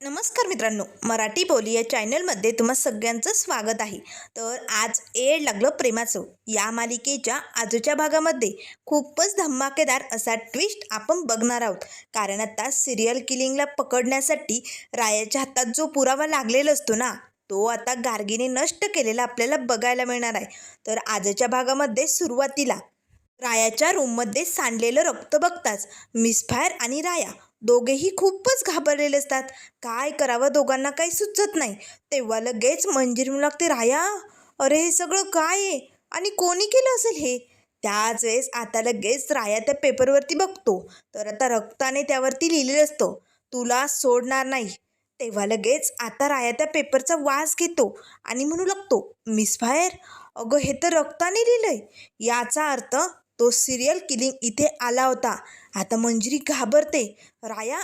नमस्कार मित्रांनो, मराठी बोली या चॅनलमध्ये तुम्हा सगळ्यांचं स्वागत आहे. तर आज येड लागलं प्रेमाचं या मालिकेच्या आजच्या भागामध्ये खूपच धमाकेदार असा ट्विस्ट आपण बघणार आहोत. कारण आता सिरियल किलिंगला पकडण्यासाठी रायाच्या हातात जो पुरावा लागलेला असतो ना, तो आता गार्गीने नष्ट केलेला आपल्याला बघायला मिळणार आहे. तर आजच्या भागामध्ये सुरुवातीला रायाच्या रूममध्ये सांडलेलं रक्त बघताच मिसफायर आणि राया दोघेही खूपच घाबरलेले असतात. काय करावं दोघांना काही सुचत नाही. तेव्हा लगेच मंजिरी म्हणू लागते, राया, अरे हे सगळं काय आहे आणि कोणी केलं असेल हे. त्याच वेळेस आता लगेच राया त्या पेपरवरती बघतो, तर आता रक्ताने त्यावरती लिहिलेलं असतं, तुला सोडणार नाही. तेव्हा लगेच आता राया त्या पेपरचा वास घेतो आणि म्हणू लागतो, मिसफायर, अगं हे तर रक्ताने लिहिलंय. याचा अर्थ तो सिरियल किलिंग इथे आला होता. आता मंजिरी घाबरते. राया,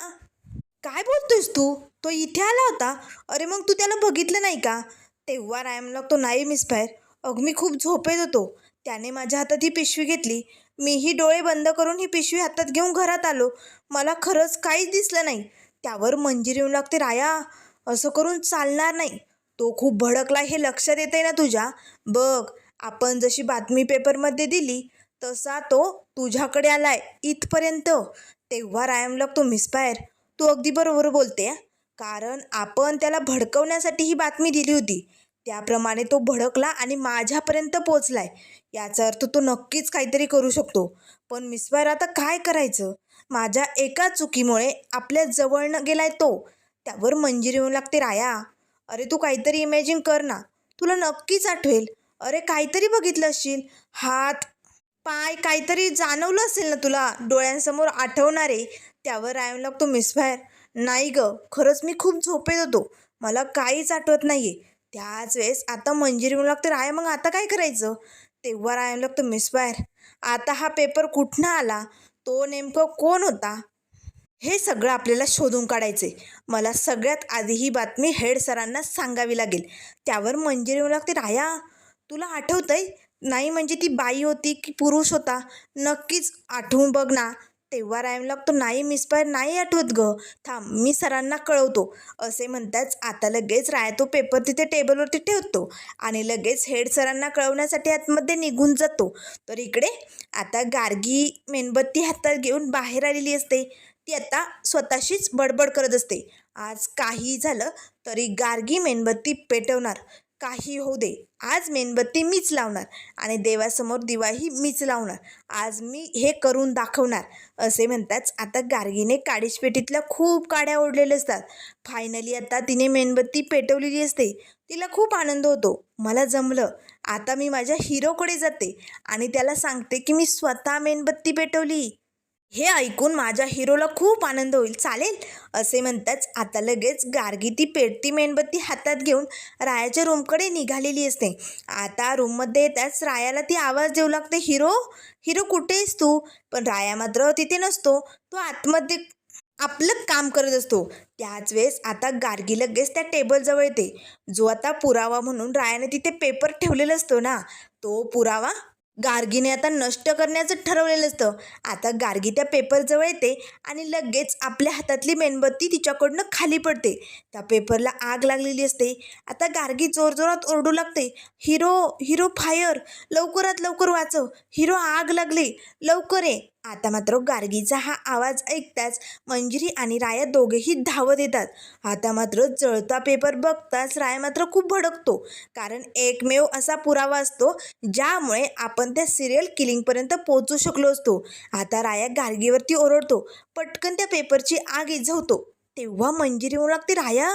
काय बोलतोयस तू? तो इथे आला होता? अरे मग तू त्याला बघितलं नाही का? तेव्हा राया म्हणू लागतो, नाही मिसफायर, अगं मी खूप झोपेत होतो. त्याने माझ्या हातात ही पिशवी घेतली. मीही डोळे बंद करून ही पिशवी हातात घेऊन घरात आलो. मला खरंच काहीच दिसलं नाही. त्यावर मंजिरी येऊन लागते, राया, असं करून चालणार नाही. तो खूप भडकला हे लक्षात येते ना तुझ्या. बघ, आपण जशी बातमी पेपरमध्ये दिली तसा तो तुझ्याकडे आलाय इथपर्यंत. तेव्हा रायम लागतो, मिसफायर, तू अगदी बरोबर बोलते. कारण आपण त्याला भडकवण्यासाठी ही बातमी दिली होती. त्याप्रमाणे तो भडकला आणि माझ्यापर्यंत पोचलाय. याचा अर्थ तो नक्कीच काहीतरी करू शकतो. पण मिसफायर, आता काय करायचं? माझ्या एका चुकीमुळे आपल्या जवळनं गेलाय तो. त्यावर मंजिरी येऊन लागते, राया, अरे तू काहीतरी इमॅजिन कर ना, तुला नक्कीच आठवेल. अरे काहीतरी बघितलं असशील, हात पाय काहीतरी जाणवलं असेल ना तुला डोळ्यांसमोर आठवणारे. त्यावर रायम लागतो, मिसफायर, नाही ग, खरंच मी खूप झोपेत होतो, मला काहीच आठवत नाहीये. त्याच वेळेस आता मंजिरी म्हणू लागते, राय मग आता काय करायचं? तेव्हा रायम लागतो, मिसफायर, आता हा पेपर कुठनं आला, तो नेमकं कोण होता, हे सगळं आपल्याला शोधून काढायचे. मला सगळ्यात आधी ही बातमी हेड सरांना सांगावी लागेल. त्यावर मंजिरी म्हणू लागते, राया, तुला आठवतंय नाही म्हणजे ती बाई होती की पुरुष होता? नक्कीच आठवून बघ ना. तेव्हा रायम लागतो, नाही मिसफायर, नाही आठवत ग, थांब मी सरांना कळवतो. असे म्हणताच आता लगेच राया तो पेपर तिथे टेबलवरती ठेवतो आणि लगेच हेड सरांना कळवण्यासाठी आतमध्ये निघून जातो. तर इकडे आता गार्गी मेणबत्ती हातात घेऊन बाहेर आलेली असते. ती आता स्वतःशीच बडबड करत असते, आज काही झालं तरी गार्गी मेणबत्ती पेटवणार. काही होऊ दे, आज मेणबत्ती मीच लावणार आणि देवासमोर दिवाही मीच लावणार. आज मी हे करून दाखवणार. असे म्हणताच आता गार्गीने काडीशपेटीतल्या खूप काड्या ओढलेल्या असतात. फायनली आता तिने मेणबत्ती पेटवलेली असते. तिला खूप आनंद होतो, मला जमलं. आता मी माझ्या हिरोकडे जाते आणि त्याला सांगते की मी स्वतः मेणबत्ती पेटवली. हे ऐकून माझ्या हिरोला खूप आनंद होईल, चालेल? असे म्हणताच आता लगेच गार्गी ती पेटती मेणबत्ती हातात घेऊन रायाच्या रूमकडे निघालेली असते. आता रूममध्ये येताच रायाला ती आवाज देऊ लागते, हिरो, हिरो कुठे आहेस तू? पण राया मात्र तिथे नसतो. तो आतमध्ये आपलं काम करत असतो. त्याच वेळेस आता गार्गी लगेच त्या टेबलजवळ येते, जो आता पुरावा म्हणून रायाने तिथे पेपर ठेवलेला असतो ना, तो पुरावा गार्गीने आता नष्ट करण्याचं ठरवलेलं असतं. आता गार्गी त्या पेपरजवळ येते आणि लगेच आपल्या हातातली मेणबत्ती तिच्याकडनं खाली पडते. त्या पेपरला आग लागलेली असते. आता गार्गी जोरजोरात ओरडू लागते, हिरो, हिरो फायर, लवकरात लवकर वाचव, हिरो आग लागली, लवकर ये. आता मात्र गार्गीचा हा आवाज ऐकताच मंजिरी आणि राया दोघेही धावत येतात. आता मात्र जळता पेपर बघताच राया मात्र खूप भडकतो. कारण एकमेव असा पुरावा असतो ज्यामुळे आपण त्या सिरियल किलिंगपर्यंत पोहोचू शकलो असतो. आता राया गार्गीवरती ओरडतो, पटकन त्या पेपरची आग विझवतो. तेव्हा मंजिरी म्हणू लागते, राया,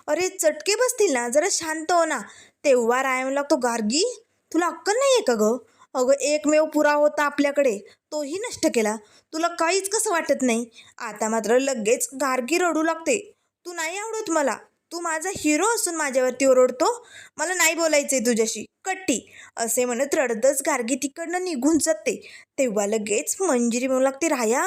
अरे चटके बसतील ना, जरा शांत हो ना. तेव्हा राया म्हणू लागतो, गार्गी, तुला अक्कल नाही आहे का गं? अगं एकमेव पुरावा होता आपल्याकडे, तोही नष्ट केला. तुला काहीच कसं वाटत नाही? आता मात्र लगेच गार्गी रडू लागते, तू नाही आवडत मला, तू माझा हिरो असून माझ्यावरती ओरडतो, मला नाही बोलायचंय तुझ्याशी, कट्टी. असे म्हणत रडतच गार्गी तिकडनं निघून जाते. तेव्हा लगेच मंजिरी म्हणू लागते, राया,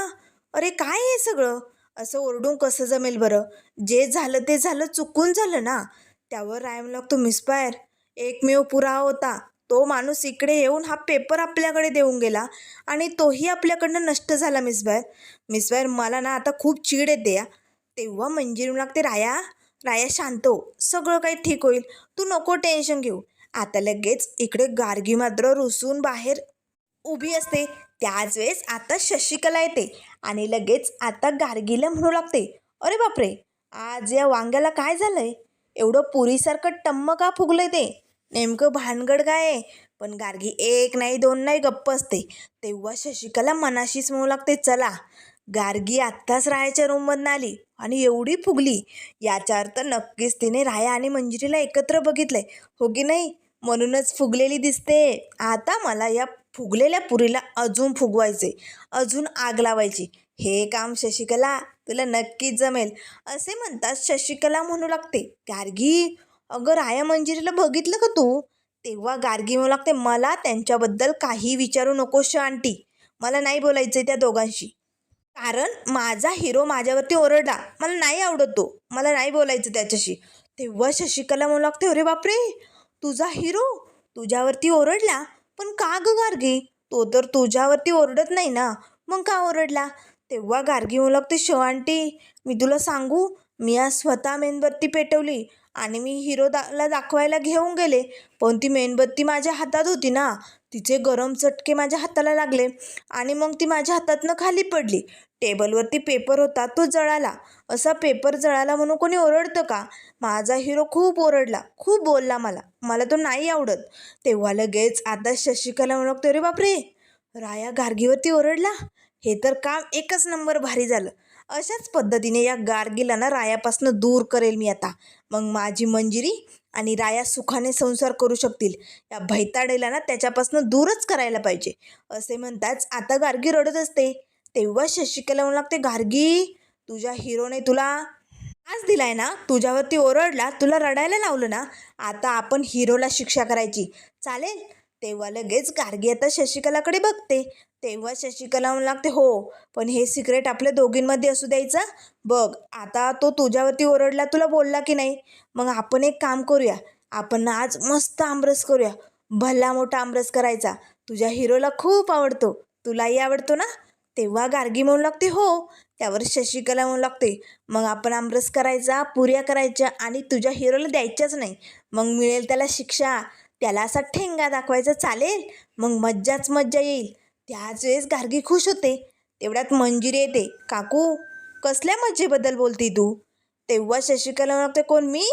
अरे काय हे सगळं? असं ओरडून कसं जमेल बरं? जे झालं ते झालं, चुकून झालं ना. त्यावर राया म्हणू लागतो, मिसफायर, एकमेव पुरावा होता, तो माणूस इकडे येऊन हा पेपर आपल्याकडे देऊन गेला आणि तोही आपल्याकडनं नष्ट झाला. मिसफायर, मिसफायर, मला ना आता खूप चीड येते या. तेव्हा मंजिरी म्हणू लागते, राया, राया शांत हो, सगळं काही ठीक होईल, तू नको टेन्शन घेऊ. आता लगेच इकडे गार्गी मात्र रुसून बाहेर उभी असते. त्याच वेळेस आता शशिकला येते आणि लगेच आता गार्गीला म्हणू लागते, अरे बापरे, आज या वांग्याला काय झालंय? एवढं पुरीसारखं टम्म का फुगलंय ते? नेमकं भानगड काय आहे? पण गार्गी एक नाही दोन नाही गप्प असते. तेव्हा शशिकला मनाशीच म्हणू लागते, चला, गार्गी आत्ताच रायाच्या रूममधनं आली आणि एवढी फुगली, याचा अर्थ नक्कीच तिने राया आणि मंजिरीला एकत्र बघितलंय, हो की नाही? म्हणूनच फुगलेली दिसते. आता मला या फुगलेल्या पुरीला अजून फुगवायचे, अजून आग लावायची. हे काम शशिकला तुला नक्कीच जमेल. असे म्हणताच शशिकला म्हणू लागते, गार्गी, अगं राया मंजिरीला बघितलं का तू? तेव्हा गार्गी म्हणू लागते, मला त्यांच्याबद्दल काही विचारू नकोस आंटी, मला नाही बोलायचं त्या दोघांशी. कारण माझा हिरो माझ्यावरती ओरडला, मला नाही आवडत तो, मला नाही बोलायचं त्याच्याशी. तेव्हा शशिकला म्हणू लागते, अरे बापरे, तुझा हिरो तुझ्यावरती ओरडला? पण का ग गार्गी, तो तर तुझ्यावरती ओरडत नाही ना, मग का ओरडला? तेव्हा गार्गी म्हणू लागते, आंटी, मी तुला सांगू, मी आज स्वतः मेणबत्ती पेटवली आणि मी हिरोला दाखवायला घेऊन गेले, पण ती मेणबत्ती माझ्या हातात होती ना, तिचे गरम चटके माझ्या हाताला लागले आणि मग ती माझ्या हातातनं खाली पडली. टेबलवरती पेपर होता, तो जळाला. असा पेपर जळाला म्हणून कोणी ओरडतं का? माझा हिरो खूप ओरडला, खूप बोलला, मला मला तो नाही आवडत. तेव्हा लगेच आता शशिकला म्हणतो, अरे बापरे, राया गार्गीवरती ओरडला? हे तर काम एकच नंबर भारी झालं. अशाच पद्धतीने या गार्गीला ना रायापासून दूर करेल मी आता. मग माझी मंजिरी आणि राया सुखाने संसार करू शकतील. या भैताडेला ना त्याच्यापासून दूरच करायला पाहिजे. असे म्हणताच आता गार्गी रडत असते. तेव्हा शशिकला म्हणू लागते, गार्गी, तुझ्या हिरोने तुला त्रास दिलाय ना, तुझ्यावरती ओरडला, तुला रडायला लावलं ना, आता आपण हिरोला शिक्षा करायची, चालेल? तेव्हा लगेच गार्गी आता शशिकलाकडे बघते. तेव्हा शशिकला म्हणू लागते, हो, पण हे सिक्रेट आपल्या दोघींमध्ये असू द्यायचं. बघ, आता तो तुझ्यावरती ओरडला, तुला बोलला की नाही, मग आपण एक काम करूया, आपण आज मस्त आमरस करूया, भला मोठा आमरस करायचा. तुझ्या हिरोला खूप आवडतो, तुलाही आवडतो ना? तेव्हा गार्गी म्हणू लागते, हो. त्यावर शशिकला म्हणू लागते, मग आपण आमरस करायचा, पुऱ्या करायच्या आणि तुझ्या हिरोला द्यायच्याच नाही. मग मिळेल त्याला शिक्षा, त्याला असा ठेंगा दाखवायचा, चालेल? मग मज्जाच मज्जा येईल. त्याच वेळेस गार्गी खुश होते. तेवढ्यात मंजिरी येते, काकू, कसल्या मज्जेबद्दल बोलती तू? तेव्हा शशिकला म्हणते, कोण, मी?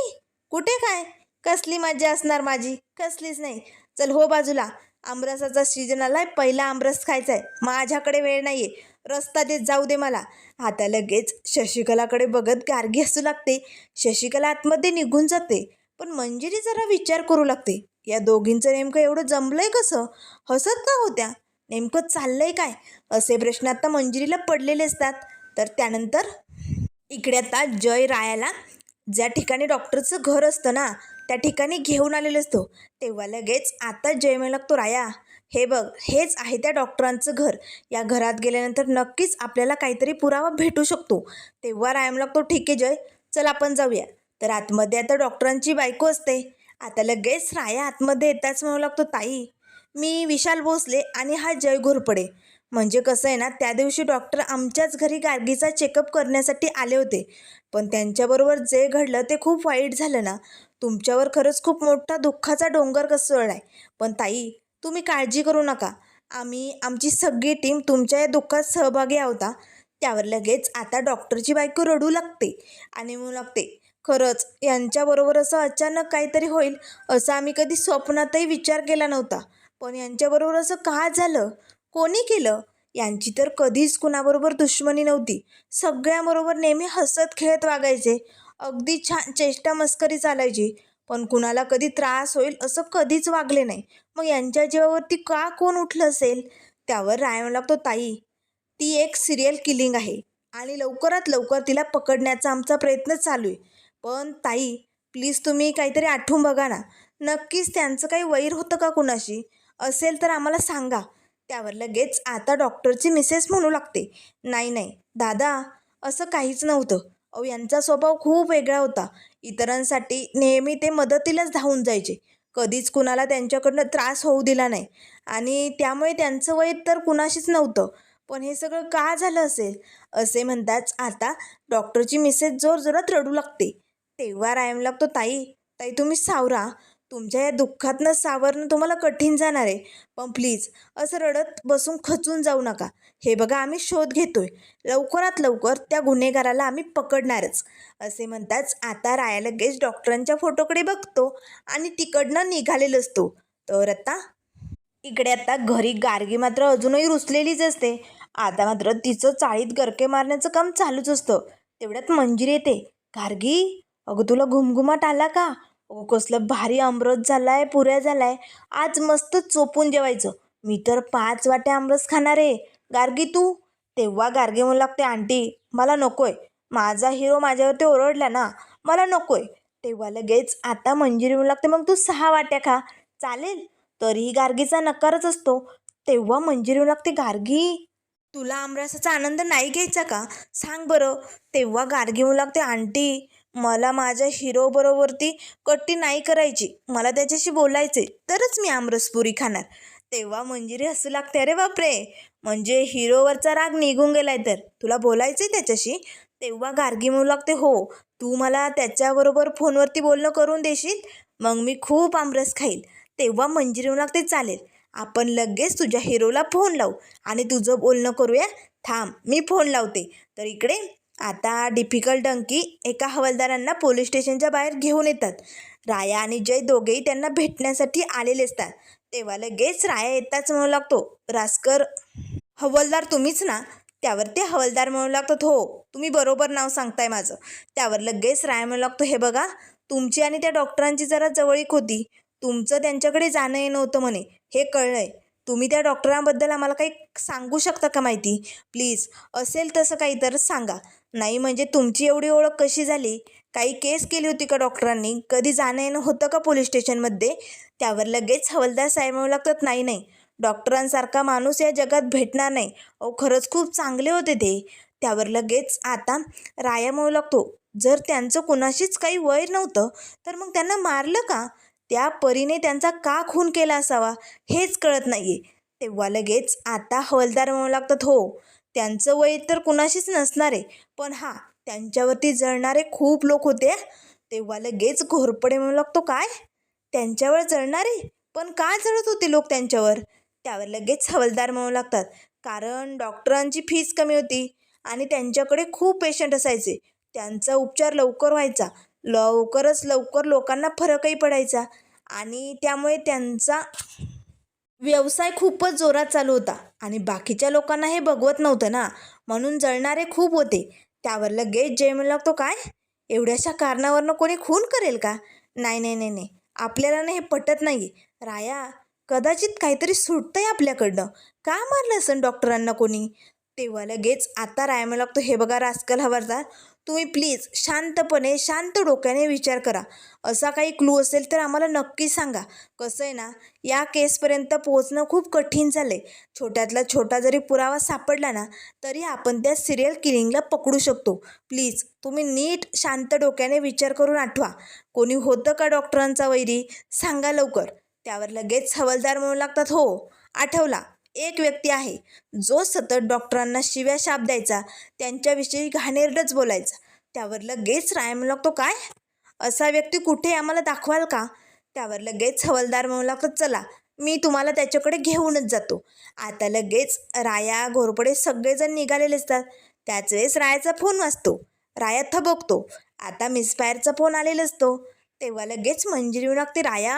कुठे काय? कसली मज्जा असणार माझी? कसलीच नाही. चल हो बाजूला, आमरसाचा सीजन आलाय, पहिला आमरस खायचा आहे, माझ्याकडे वेळ नाही आहे, रस्ता देत जाऊ दे मला. आता लगेच शशिकलाकडे बघत गार्गी हसू लागते. शशिकला आतमध्ये निघून जाते. पण मंजिरी जरा विचार करू लागते, या दोघींचं नेमकं एवढं जमलंय कसं? हसत का होत्या? नेमकं चाललंय काय? असे प्रश्न आता मंजिरीला पडलेले असतात. तर त्यानंतर इकडे आता जय रायाला ज्या ठिकाणी डॉक्टरचं घर असतं ना, त्या ठिकाणी घेऊन आलेलं असतो. तेव्हा लगेच आता जय म्हणू लागतो, राया, हे बघ, हेच आहे त्या डॉक्टरांचं घर. या घरात गेल्यानंतर नक्कीच आपल्याला काहीतरी पुरावा भेटू शकतो. तेव्हा राया म्हणू लागतो, ठीक आहे जय, चल आपण जाऊया. तर आतमध्ये आता डॉक्टरांची बायको असते. आता लगेच राया आतमध्ये येताच म्हणू लागतो, ताई, मी विशाल भोसले आणि हा जय घोरपडे. म्हणजे कसं आहे ना, त्या दिवशी डॉक्टर आमच्याच घरी गार्गीचा चेकअप करण्यासाठी आले होते, पण त्यांच्याबरोबर जे घडलं ते खूप वाईट झालं ना. तुमच्यावर खरंच खूप मोठा दुःखाचा डोंगर कोसळला आहे. पण ताई, तुम्ही काळजी करू नका, आमची सगळी टीम तुमच्या या दुःखात सहभागी आहोत. त्यावर लगेच आता डॉक्टरची बायको रडू लागते आणि म्हणू लागते, खरंच यांच्याबरोबर असं अचानक काहीतरी होईल असं आम्ही कधी स्वप्नातही विचार केला नव्हता. पण यांच्याबरोबर असं का झालं? कोणी केलं? यांची तर कधीच कुणाबरोबर दुश्मनी नव्हती. सगळ्यांबरोबर नेहमी हसत खेळत वागायचे. अगदी छान चेष्टा मस्करी चालायची. पण कुणाला कधी त्रास होईल असं कधीच वागले नाही. मग यांच्या जीवावरती का कोण उठलं असेल? त्यावर राय म्हणू लागतो, ताई, ती एक सिरियल किलिंग आहे आणि लवकरात लवकर तिला पकडण्याचा आमचा प्रयत्न चालू आहे. पण ताई, प्लीज तुम्ही काहीतरी आठवून बघा ना, नक्कीच त्यांचं काही वैर होतं का कुणाशी? असेल तर आम्हाला सांगा. त्यावर लगेच आता डॉक्टरची मिसेस म्हणू लागते, नाही नाही दादा, असं काहीच नव्हतं. अहो, यांचा स्वभाव खूप वेगळा होता. इतरांसाठी नेहमी ते मदतीलाच धावून जायचे. कधीच कुणाला त्यांच्याकडनं त्रास होऊ दिला नाही आणि त्यामुळे त्यांचं वैर तर कुणाशीच नव्हतं. पण हे सगळं का झालं असेल? असे म्हणताच आता डॉक्टरची मिसेस जोरजोरात रडू लागते. तेव्हा रायम लागतो, ताई ताई तुम्ही सावरा. तुमच्या या दुःखातनं सावरणं तुम्हाला कठीण जाणार आहे. पण प्लीज असं रडत बसून खचून जाऊ नका. हे बघा आम्ही शोध घेतोय. लवकरात लवकर त्या गुन्हेगाराला आम्ही पकडणारच. असे म्हणताच आता राया लगेच डॉक्टरांच्या फोटोकडे बघतो आणि तिकडनं निघालेलं असतो. तर इकडे आता घरी गार्गी मात्र अजूनही रुसलेलीच असते. आता मात्र तिचं चाळीत गरके मारण्याचं काम चालूच असतं. तेवढ्यात मंजिरी येते. गार्गी, अगं तुला घुमघुमाट आला का? अगं कसलं भारी आमरस झालाय, पुऱ्या झालाय. आज मस्त चोपून जेवायचं. मी तर 5 वाट्या आमरस खाणार आहे. गार्गी तू? तेव्हा गार्गी म्हणू लागते, आंटी मला नकोय. माझा हिरो माझ्यावरती ओरडला ना, मला नकोय. तेव्हा लगेच आता मंजिरी म्हणू लागते, मग तू 6 वाट्या खा, चालेल? तरीही गार्गीचा नकारच असतो. तेव्हा मंजिरी म्हणू लागते, गार्गी तुला आमरसाचा आनंद नाही घ्यायचा का? सांग बरं. तेव्हा गार्गी म्हणू लागते, आंटी मला माझ्या हिरो बरोबरती कट्टी नाही करायची. मला त्याच्याशी बोलायचे तरच मी आमरसपुरी खाणार. तेव्हा मंजिरी हसू लागते, अरे बापरे, म्हणजे हिरोवरचा राग निघून गेलाय तर तुला बोलायचंय त्याच्याशी? तेव्हा गार्गी म्हणू लागते, हो तू मला त्याच्याबरोबर फोनवरती बोलणं करून देशील, मग मी खूप आमरस खाईल. तेव्हा मंजिरी म्हणू लागते, चालेल आपण लगेच तुझ्या हिरोला फोन लावू आणि तुझं बोलणं करूया. थांब मी फोन लावते. तर इकडे आता डिफिकल्ट डंकी एका हवालदारांना पोलीस स्टेशनच्या बाहेर घेऊन येतात. राया आणि जय दोघेही त्यांना भेटण्यासाठी आलेले असतात. तेव्हा लगेच राया येताच म्हणू लागतो, रास्कर हवालदार तुम्हीच ना? त्यावर ते हवालदार म्हणू लागतात, हो तुम्ही बरोबर नाव सांगताय माझं. त्यावर लगेच राया म्हणू लागतो, हे बघा तुमची आणि त्या डॉक्टरांची जरा जवळीक होती. तुमचं त्यांच्याकडे जाणं येणं होतं म्हणे, हे कळलंय. तुम्ही त्या डॉक्टरांबद्दल आम्हाला काही सांगू शकता का माहिती? प्लीज असेल तसं काही तर सांगा. नाही म्हणजे तुमची एवढी ओळख कशी झाली? काही केस केली होती का डॉक्टरांनी? कधी जाणं येणं होतं का पोलीस स्टेशनमध्ये? त्यावर लगेच हवालदार साहेब म्हणू लागतात, नाही नाही, डॉक्टरांसारखा माणूस या जगात भेटणार नाही. अहो खरंच खूप चांगले होते ते. त्यावर लगेच आता राया म्हणू लागतो, जर त्यांचं कुणाशीच काही वैर नव्हतं तर मग त्यांना मारलं का? त्या परीने त्यांचा का खून केला असावा हेच कळत नाहीये. तेव्हा लगेच आता हवालदार म्हणू लागतात, हो त्यांचं वैर तर कुणाशीच नसणार आहे, पण हां त्यांच्यावरती जळणारे खूप लोक होते. तेव्हा लगेच घोरपडे म्हणू लागतो, काय त्यांच्यावर जळणारे? पण का जळत होते लोक त्यांच्यावर? त्यावर लगेच हवालदार म्हणू लागतात, कारण डॉक्टरांची फीस कमी होती आणि त्यांच्याकडे खूप पेशंट असायचे. त्यांचा उपचार लवकर व्हायचा, लवकर लोकांना फरकही पडायचा आणि त्यामुळे त्यांचा व्यवसाय खूपच जोरात चालू होता आणि बाकीच्या लोकांना हे बघवत नव्हतं ना, म्हणून जळणारे खूप होते. त्यावर लगेच जय म्हणू लागतो, काय एवढ्याशा कारणावरनं कोणी खून करेल का? नाही नाही नाही नाही, आपल्याला ना हे पटत नाही. राया कदाचित काहीतरी सुटतंय आपल्याकडनं. का मारलं असेल डॉक्टरांना कोणी? तेव्हा लगेच आता राया म्हणू लागतो, हे बघा रास्कल हवालदार, तुम्ही प्लीज शांतपणे शांत डोक्याने विचार करा. असा काही क्लू असेल तर आम्हाला नक्की सांगा. कसं आहे ना, या केसपर्यंत पोहोचणं खूप कठीण झालं आहे. छोट्यातला छोटा जरी पुरावा सापडला ना तरी आपण त्या सिरियल किलिंगला पकडू शकतो. प्लीज तुम्ही नीट शांत डोक्याने विचार करून आठवा. कोणी होतं का डॉक्टरांचा वैरी? सांगा लवकर. त्यावर लगेच हवालदार म्हणू लागतात, हो आठवला, एक व्यक्ती आहे जो सतत डॉक्टरांना शिव्या शाप द्यायचा, त्यांच्याविषयी घाणेरडंच बोलायचा. त्यावर लगेच राया म्हणू लागतो, काय असा व्यक्ती कुठे आम्हाला दाखवाल का? त्यावर लगेच हवालदार म्हणू लागतात, चला मी तुम्हाला त्याच्याकडे घेऊनच जातो. आता लगेच राया घोरपडे सगळेजण निघालेले असतात. त्याच वेळेस रायाचा फोन वाजतो. राया थबकतो. आता मिसफायरचा फोन आलेला असतो. तेव्हा लगेच मंजिरी म्हणू लागते, राया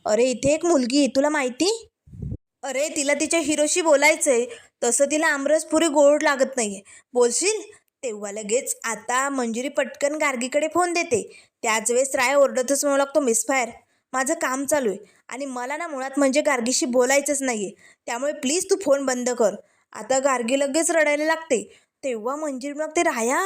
अरे इथे एक मुलगी, तुला माहिती? अरे तिला तिच्या हिरोशी बोलायचंय, तसं तिला आमरसपुरी गोड लागत नाहीये, बोलशील? तेव्हा लगेच आता मंजिरी पटकन गार्गीकडे फोन देते. त्याच वेळेस राय ओरडतच म्हणू लागतो, मिसफायर माझं काम चालू आहे आणि मला ना मुळात म्हणजे गार्गीशी बोलायचंच नाही आहे, त्यामुळे प्लीज तू फोन बंद कर. आता गार्गी लगेच रडायला लागते. तेव्हा मंजिरी म्हणते, राया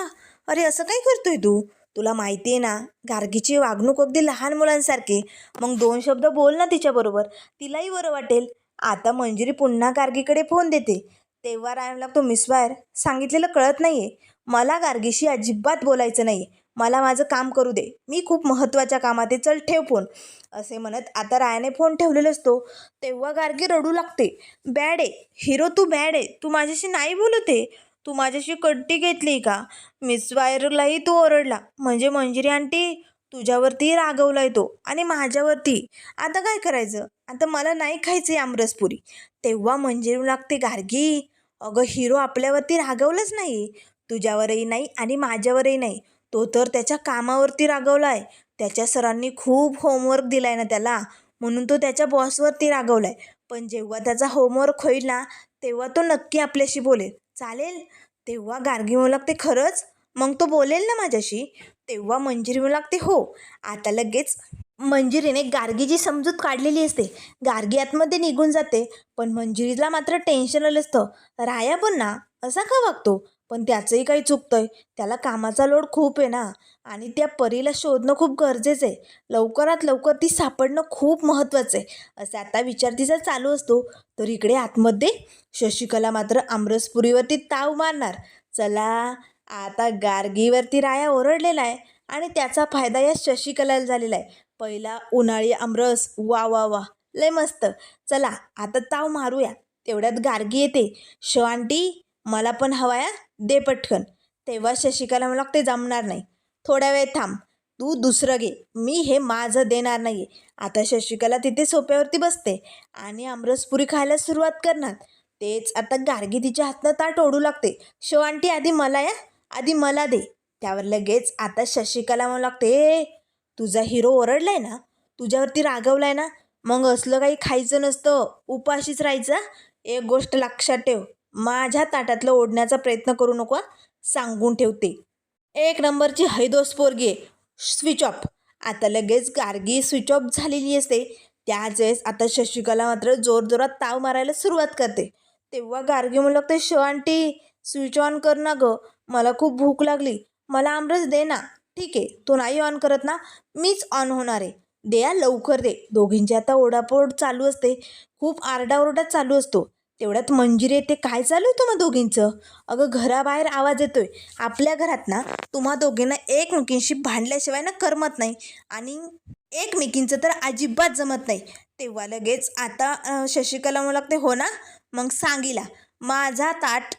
अरे असं काय करतोय तू? तुला माहिती आहे ना गार्गीची वागणूक अगदी लहान मुलांसारखी. मग 2 शब्द बोल ना तिच्याबरोबर, तिलाही बरं वाटेल. आता मंजिरी पुन्हा गार्गीकडे फोन देते. तेव्हा रायम लागतो, मिसफायर सांगितलेलं कळत नाही आहे, मला गार्गीशी अजिबात बोलायचं नाही आहे, मला माझं काम करू दे, मी खूप महत्त्वाच्या कामात आहे, चल ठेव फोन. असे म्हणत आता रायाने फोन ठेवलेला असतो. तेव्हा गार्गी रडू लागते, बॅड आहे हिरो, तू बॅड आहे, तू माझ्याशी नाही बोलत आहे, तू माझ्याशी कट्टी घेतली का? मिस वायरलाही तू ओरडला, म्हणजे मंजिरी आंटी तुझ्यावरती रागवलाय तो आणि माझ्यावरती. आता काय करायचं? आता मला नाही खायचं आमरसपुरी. तेव्हा मंजिरी लागते, गार्गी अगं हिरो आपल्यावरती रागवलंच नाही, तुझ्यावरही नाही आणि माझ्यावरही नाही. तो तर त्याच्या कामावरती रागवलाय. त्याच्या सरांनी खूप होमवर्क दिलाय ना त्याला, म्हणून तो त्याच्या बॉसवरती रागवलाय. पण जेव्हा त्याचा होमवर्क होईल ना, तेव्हा तो नक्की आपल्याशी बोलेल. चालेल? तेव्हा गार्गी म्हणू लागते, खरंच? मग तो बोलेल ना माझ्याशी? तेव्हा मंजिरी म्हणू लागते, हो. आता लगेच मंजिरीने गार्गीची समजूत काढलेली असते. गार्गी आतमध्ये निघून जाते, पण मंजिरीला मात्र टेन्शन आलं असतं. राया पण ना असा का वागतो? पण त्याचंही काही चुकतंय. त्याला कामाचा लोड खूप आहे ना, आणि त्या परीला शोधणं खूप गरजेचं आहे. लवकरात लवकर ती सापडणं खूप महत्त्वाचं आहे. असा आता विचार तिचा चालू असतो. तर इकडे आतमध्ये शशिकला मात्र आमरसपुरीवरती ताव मारणार. चला, आता गार्गीवरती राया ओरडलेला आहे आणि त्याचा फायदा या शशिकलाला झालेला आहे. पहिला उन्हाळी आमरस, वा वा वा, लय मस्त. चला आता ताव मारूया. तेवढ्यात गार्गी येते, आंटी मला पण हवाया, दे पटकन. तेव्हा शशिकला मला ते जमणार नाही, थोड्या वेळ थांब, तू दुसरं घे, मी हे माझं देणार नाही. आता शशिकला तिथे सोप्यावरती बसते आणि आमरसपुरी खायला सुरुवात करणार. तेच आता गार्गी तिच्या हातनं ताट ओढू लागते. आंटी आधी मला या, आधी मला दे. त्यावर लगेच आता शशिकला म्हणू लागते, तुझा हिरो ओरडलाय ना, तुझ्यावरती रागवलाय ना, मग असलं काही खायचं नसतं, उपाशीच राहायचं. एक गोष्ट लक्षात ठेव, माझ्या ताटातलं ओढण्याचा प्रयत्न करू नको, सांगून ठेवते. एक नंबरची हैदोस पोरगी आहे. Switch off. आता लगेच गार्गी स्विच ऑफ झालेली असते. त्याच वेळेस आता शशिकला मात्र जोरजोरात ताव मारायला सुरुवात करते. तेव्हा गार्गी म्हणू लागते, आंटी स्विच ऑन कर ना गं, मला खूप भूक लागली, मला आमरस दे ना. ठीक आहे, तू नाही ऑन करत ना, मीच ऑन होणार आहे. दे या, लवकर दे. दोघींची आता ओढापोड चालू असते. खूप आरडाओरडा चालू असतो. तेवढ्यात मंजिरी येते. काय चालू आहे तुम्हा दोघींचं? अगं घराबाहेर आवाज येतोय. आपल्या घरात ना तुम्हा दोघींना एकमेकींशी भांडल्याशिवाय ना करमत नाही, आणि एकमेकींचं तर अजिबात जमत नाही. तेव्हा लगेच आता शशिकला म्हणू लागते, हो ना, मग सांगिला माझा ताट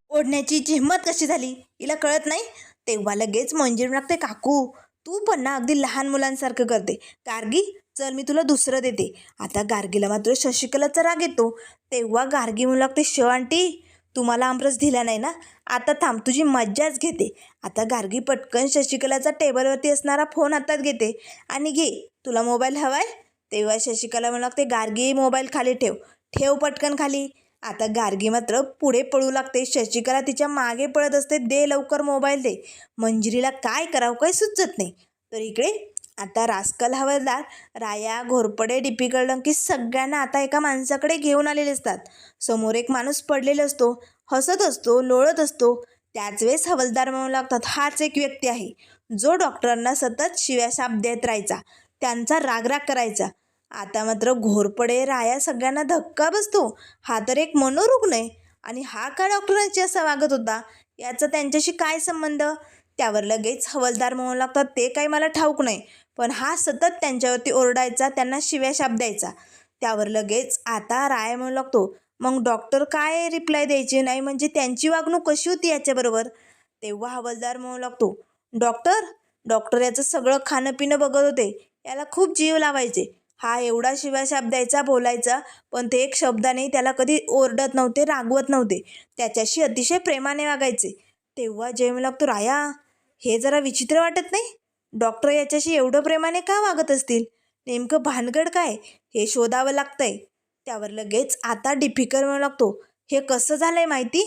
ओढण्याची हिंमत कशी झाली, हिला कळत नाही. तेव्हा लगेच मंजिरी लागते, काकू तू पण ना अगदी लहान मुलांसारखं करते. गार्गी चल, मी तुला दुसरं देते. आता गार्गीला मात्र शशिकलाचा राग येतो. तेव्हा गार्गी म्हणू लागते, आंटी तुम्हाला आमरस दिला नाही ना, आता थांब, तुझी मज्जाच घेते. आता गार्गी पटकन शशिकलाचा टेबलवरती असणारा फोन हातात घेते आणि घे, तुला मोबाईल हवाय? तेव्हा शशिकला म्हणू लागते, गार्गी मोबाईल खाली ठेव, ठेव पटकन खाली. आता गार्गी मात्र पुढे पळू लागते. शशिकला तिच्या मागे पळत असते, दे लवकर मोबाईल दे. मंजिरीला काय करावं काही सुचत नाही. तर इकडे आता रास्कल हवालदार, राया, घोरपडे, डिपिकल डंकी सगळ्यांना आता एका माणसाकडे घेऊन आलेले असतात. समोर एक माणूस पडलेला असतो, हसत असतो, लोळत असतो. त्याच वेळेस हवालदार म्हणू लागतात, हाच एक व्यक्ती आहे जो डॉक्टरांना सतत शिव्याशाप देत राहायचा, त्यांचा रागराग करायचा. आता मात्र घोरपडे, राया सगळ्यांना धक्का बसतो. हा तर एक मनोरुग्ण आहे आणि हा का डॉक्टरांची असा वागत होता, याचा त्यांच्याशी काय संबंध? त्यावर लगेच हवालदार म्हणू लागतात, ते काही मला ठाऊक नाही, पण हा सतत त्यांच्यावरती ओरडायचा, त्यांना शिव्याशाप द्यायचा. त्यावर लगेच आता राया म्हणू लागतो, मग डॉक्टर काय रिप्लाय द्यायचे नाही, म्हणजे त्यांची वागणूक कशी होती याच्याबरोबर? तेव्हा हवालदार म्हणू लागतो, डॉक्टर डॉक्टर याचं सगळं खाणं पिणं बघत होते, याला खूप जीव लावायचे. हा एवढा शिव्याशाप द्यायचा, बोलायचा, पण ते एक शब्दाने त्याला कधी ओरडत नव्हते, रागवत नव्हते, त्याच्याशी अतिशय प्रेमाने वागायचे. तेव्हा जय म्हणू लागतो, राया हे जरा विचित्र वाटत नाही? डॉक्टर याच्याशी एवढं प्रेमाने का वागत असतील? नेमकं भानगड काय, हे शोधावं लागतंय. त्यावर लगेच आता डिफिकल्ट म्हणू लागतो, हे कसं झालंय माहिती?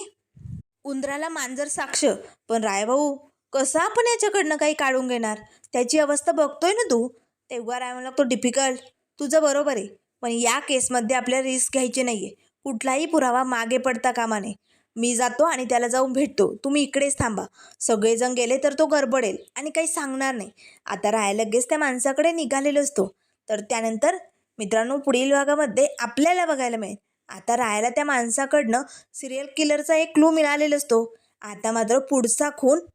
उंदराला मांजर साक्ष, पण रायभाऊ कसं आपण याच्याकडनं काही काढून घेणार, त्याची अवस्था बघतोय ना तू. तेव्हा राय म्हणू लागतो, डिफिकल्ट तुझं बरोबर आहे, पण या केसमध्ये आपल्याला रिस्क घ्यायची नाही आहे. कुठलाही पुरावा मागे पडता कामा नये. मी जातो आणि त्याला जाऊन भेटतो, तुम्ही इकडेच थांबा. सगळेजण गेले तर तो गडबडेल आणि काही सांगणार नाही. आता राय लगेच त्या माणसाकडे निघालेलो असतो. तर त्यानंतर मित्रांनो पुढील भागामध्ये आपल्याला बघायला मिळेल, आता रायाला त्या माणसाकडनं सिरियल किलरचा एक क्लू मिळालेला असतो. आता मात्र पुढचा खून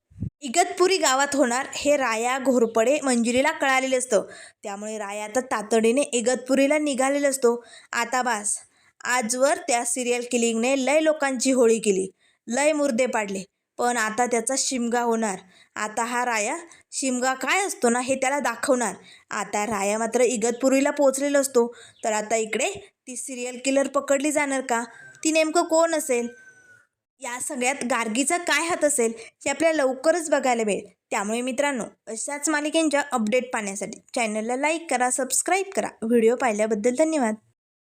इगतपुरी गावात होणार हे राया, घोरपडे, मंजिरीला कळालेलं असतं. त्यामुळे राया आता तातडीने इगतपुरीला निघालेला असतो. आता बास, आजवर त्या सिरियल किलिंगने लय लोकांची होळी केली. लय मुर्दे पाडले, पण आता त्याचा शिमगा होणार. आता हा राया शिमगा काय असतो ना हे त्याला दाखवणार. आता राया मात्र इगतपुरीला पोहोचलेला असतो. तर आता इकडे ती सिरियल किलर पकडली जाणार का? ती नेमकं कोण असेल? या सगळ्यात गार्गीचा काय हात असेल हे आपल्याला लवकरच बघायला मिळेल. त्यामुळे मित्रांनो, अशाच मालिकेंच्या अपडेट पाहण्यासाठी चॅनलला लाईक करा, सबस्क्राईब करा. व्हिडिओ पाहिल्याबद्दल धन्यवाद.